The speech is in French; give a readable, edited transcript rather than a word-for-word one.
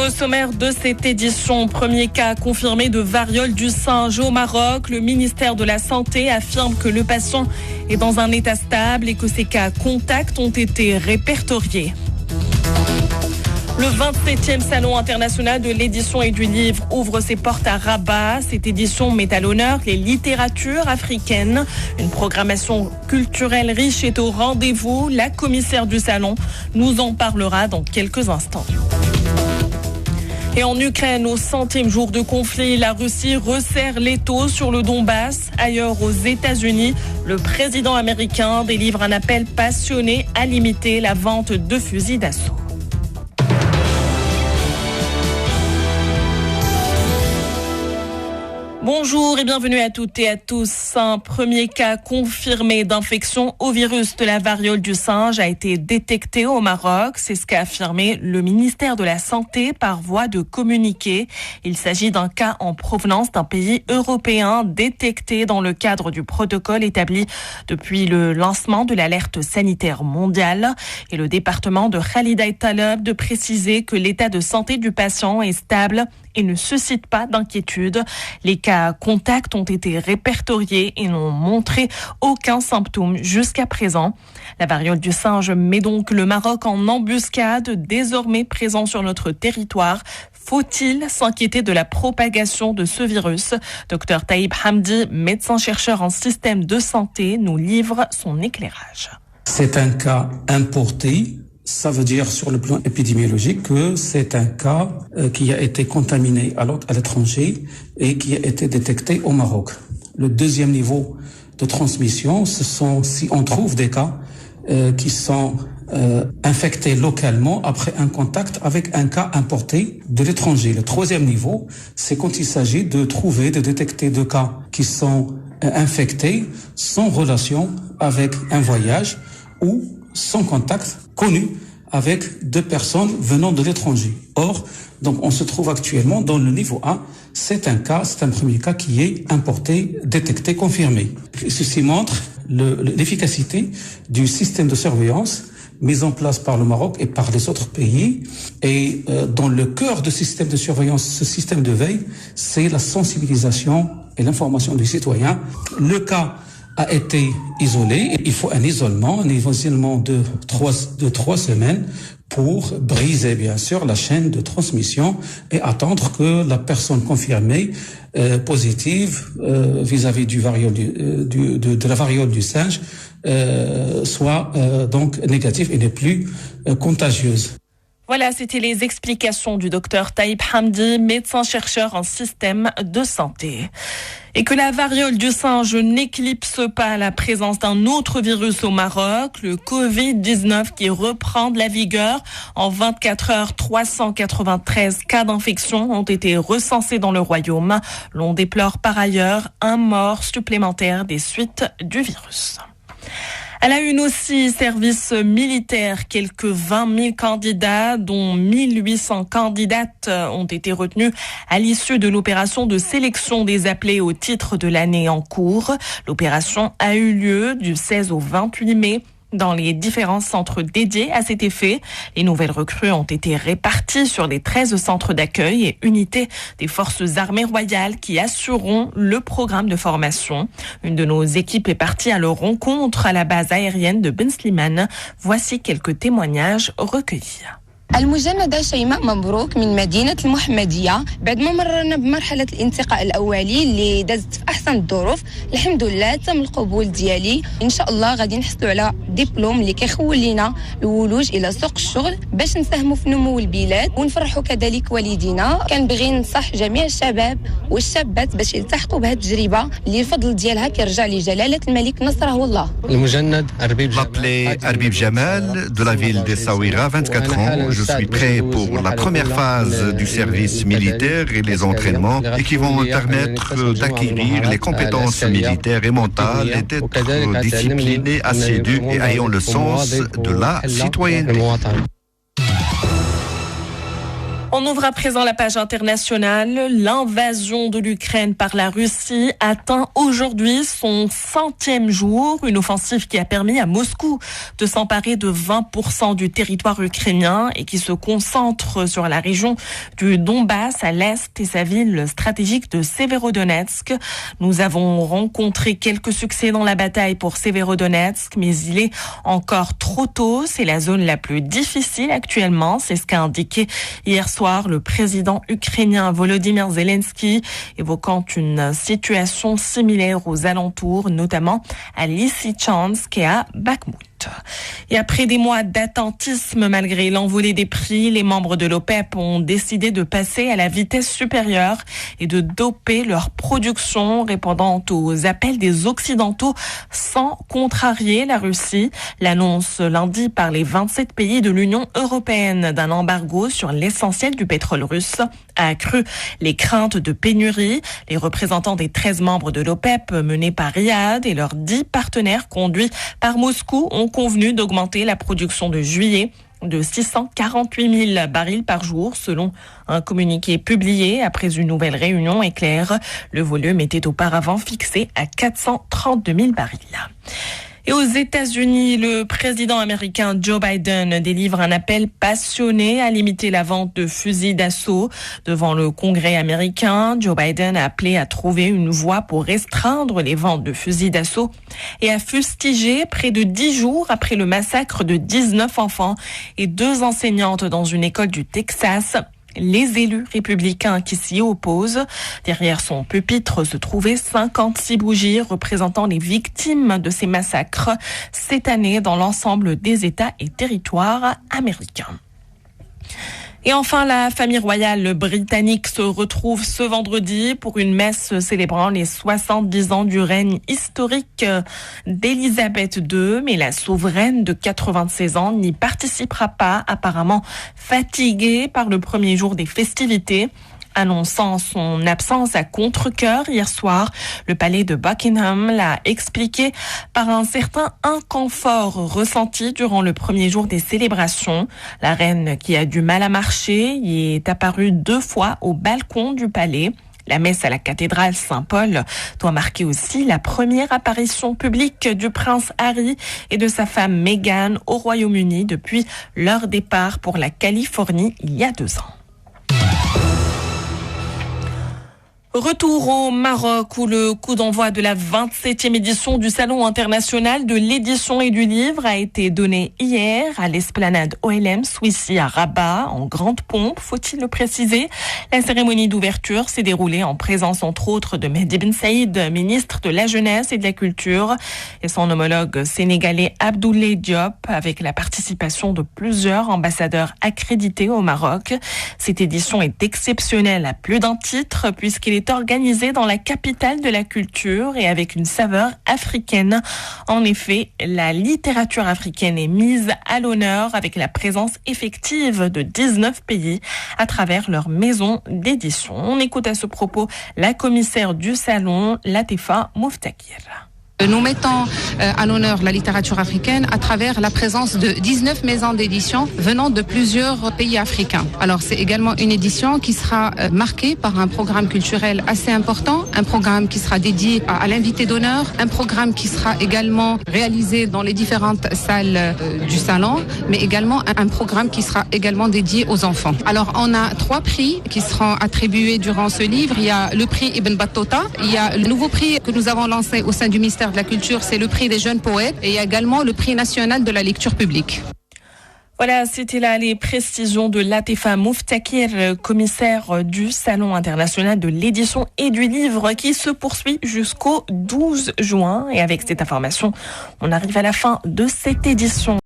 Et au sommaire de cette édition, premier cas confirmé de variole du singe au Maroc. Le ministère de la Santé affirme que le patient est dans un état stable et que ses cas contacts ont été répertoriés. Le 27e Salon international de l'édition et du livre ouvre ses portes à Rabat. Cette édition met à l'honneur les littératures africaines. Une programmation culturelle riche est au rendez-vous. La commissaire du salon nous en parlera dans quelques instants. Et en Ukraine, au 100e jour de conflit, la Russie resserre l'étau sur le Donbass. Ailleurs, aux États-Unis, le président américain délivre un appel passionné à limiter la vente de fusils d'assaut. Bonjour et bienvenue à toutes et à tous. Un premier cas confirmé d'infection au virus de la variole du singe a été détecté au Maroc. C'est ce qu'a affirmé le ministère de la Santé par voie de communiqué. Il s'agit d'un cas en provenance d'un pays européen détecté dans le cadre du protocole établi depuis le lancement de l'alerte sanitaire mondiale. Et le département de Khalid Taleb de préciser que l'état de santé du patient est stable et ne suscite pas d'inquiétude. Les cas contacts ont été répertoriés et n'ont montré aucun symptôme jusqu'à présent. La variole du singe met donc le Maroc en embuscade, désormais présent sur notre territoire. Faut-il s'inquiéter de la propagation de ce virus ? Dr Taïb Hamdi, médecin-chercheur en système de santé, nous livre son éclairage. C'est un cas importé. Ça veut dire sur le plan épidémiologique que c'est un cas qui a été contaminé à l'étranger et qui a été détecté au Maroc. Le deuxième niveau de transmission, ce sont si on trouve des cas qui sont infectés localement après un contact avec un cas importé de l'étranger. Le troisième niveau, c'est quand il s'agit de détecter deux cas qui sont infectés sans relation avec un voyage ou sans contact connu avec deux personnes venant de l'étranger. Or, donc, on se trouve actuellement dans le niveau A. C'est un premier cas qui est importé, détecté, confirmé. Ceci montre l'efficacité du système de surveillance mis en place par le Maroc et par les autres pays. Et dans le cœur de ce système de surveillance, ce système de veille, c'est la sensibilisation et l'information du citoyen. Le cas a été isolé. Il faut un isolement de 3 semaines pour briser, bien sûr, la chaîne de transmission et attendre que la personne confirmée positive vis-à-vis de la variole du singe soit donc négative et n'est plus contagieuse. Voilà, c'était les explications du docteur Taïb Hamdi, médecin-chercheur en système de santé. Et que la variole du singe n'éclipse pas la présence d'un autre virus au Maroc, le Covid-19 qui reprend de la vigueur. En 24 heures, 393 cas d'infection ont été recensés dans le royaume. L'on déplore par ailleurs un mort supplémentaire des suites du virus. À la une aussi, service militaire, quelques 20 000 candidats, dont 1800 candidates ont été retenues à l'issue de l'opération de sélection des appelés au titre de l'année en cours. L'opération a eu lieu du 16 au 28 mai. Dans les différents centres dédiés à cet effet, les nouvelles recrues ont été réparties sur les 13 centres d'accueil et unités des forces armées royales qui assureront le programme de formation. Une de nos équipes est partie à leur rencontre à la base aérienne de Ben Slimane. Voici quelques témoignages recueillis. المجندة شيماء مبروك من مدينة المحمدية بعد ما مررنا بمرحلة الانتقاء الأولي اللي دازت في أحسن الظروف الحمد لله تم القبول ديالي إن شاء الله غادي نحصلوا على دبلوم اللي كيخول لينا الولوج إلى سوق الشغل باش نساهموا في نمو البلاد ونفرحوا كذلك والدينا. كنبغي ننصح جميع الشباب والشابات باش يلتحقوا بهذه التجربة اللي الفضل ديالها كيرجع لجلالة الملك نصره الله. المجند M'appelé Arbib Jamal de la ville d'Essaouira, 24 ans. Je suis prêt pour la première phase du service militaire et les entraînements et qui vont me permettre d'acquérir les compétences militaires et mentales et d'être discipliné, assidu et ayant le sens de la citoyenneté. On ouvre à présent la page internationale. L'invasion de l'Ukraine par la Russie atteint aujourd'hui son 100e jour. Une offensive qui a permis à Moscou de s'emparer de 20% du territoire ukrainien et qui se concentre sur la région du Donbass à l'est et sa ville stratégique de Severodonetsk. Nous avons rencontré quelques succès dans la bataille pour Severodonetsk, mais il est encore trop tôt. C'est la zone la plus difficile actuellement. C'est ce qu'a indiqué hier soir le président ukrainien Volodymyr Zelensky, évoquant une situation similaire aux alentours, notamment à Lysychansk et à Bakhmut. Et après des mois d'attentisme malgré l'envolée des prix, les membres de l'OPEP ont décidé de passer à la vitesse supérieure et de doper leur production, répondant aux appels des Occidentaux sans contrarier la Russie. L'annonce lundi par les 27 pays de l'Union européenne d'un embargo sur l'essentiel du pétrole russe a accru les craintes de pénurie. Les représentants des 13 membres de l'OPEP menés par Riyad et leurs 10 partenaires conduits par Moscou ont convenu d'augmenter la production de juillet de 648 000 barils par jour, selon un communiqué publié après une nouvelle réunion éclair. Le volume était auparavant fixé à 432 000 barils. Et aux États-Unis, le président américain Joe Biden délivre un appel passionné à limiter la vente de fusils d'assaut. Devant le Congrès américain, Joe Biden a appelé à trouver une voie pour restreindre les ventes de fusils d'assaut et a fustigé près de 10 jours après le massacre de 19 enfants et 2 enseignantes dans une école du Texas. Les élus républicains qui s'y opposent. Derrière son pupitre se trouvaient 56 bougies représentant les victimes de ces massacres cette année dans l'ensemble des États et territoires américains. Et enfin, la famille royale britannique se retrouve ce vendredi pour une messe célébrant les 70 ans du règne historique d'Élisabeth II. Mais la souveraine de 96 ans n'y participera pas, apparemment fatiguée par le premier jour des festivités. Annonçant son absence à contre-cœur hier soir, le palais de Buckingham l'a expliqué par un certain inconfort ressenti durant le premier jour des célébrations. La reine, qui a du mal à marcher, y est apparue 2 fois au balcon du palais. La messe à la cathédrale Saint-Paul doit marquer aussi la première apparition publique du prince Harry et de sa femme Meghan au Royaume-Uni depuis leur départ pour la Californie il y a 2 ans. Retour au Maroc où le coup d'envoi de la 27e édition du Salon international de l'édition et du livre a été donné hier à l'esplanade OLM Suissi à Rabat en grande pompe, faut-il le préciser. La cérémonie d'ouverture s'est déroulée en présence entre autres de Mehdi Ben Saïd, ministre de la Jeunesse et de la Culture, et son homologue sénégalais Abdoulaye Diop, avec la participation de plusieurs ambassadeurs accrédités au Maroc. Cette édition est exceptionnelle à plus d'un titre puisqu'il est organisé dans la capitale de la culture et avec une saveur africaine. En effet, la littérature africaine est mise à l'honneur avec la présence effective de 19 pays à travers leur maison d'édition. On écoute à ce propos la commissaire du salon, Latifa Mouftakir. Nous mettons à l'honneur la littérature africaine à travers la présence de 19 maisons d'édition venant de plusieurs pays africains. Alors c'est également une édition qui sera marquée par un programme culturel assez important, un programme qui sera dédié à l'invité d'honneur, un programme qui sera également réalisé dans les différentes salles du salon, mais également un programme qui sera également dédié aux enfants. Alors on a 3 prix qui seront attribués durant ce livre. Il y a le prix Ibn Battuta, il y a le nouveau prix que nous avons lancé au sein du ministère de la Culture, c'est le prix des jeunes poètes et il y a également le prix national de la lecture publique. Voilà, c'était là les précisions de Latifa Mouftakir, commissaire du Salon international de l'édition et du livre qui se poursuit jusqu'au 12 juin. Et avec cette information, on arrive à la fin de cette édition.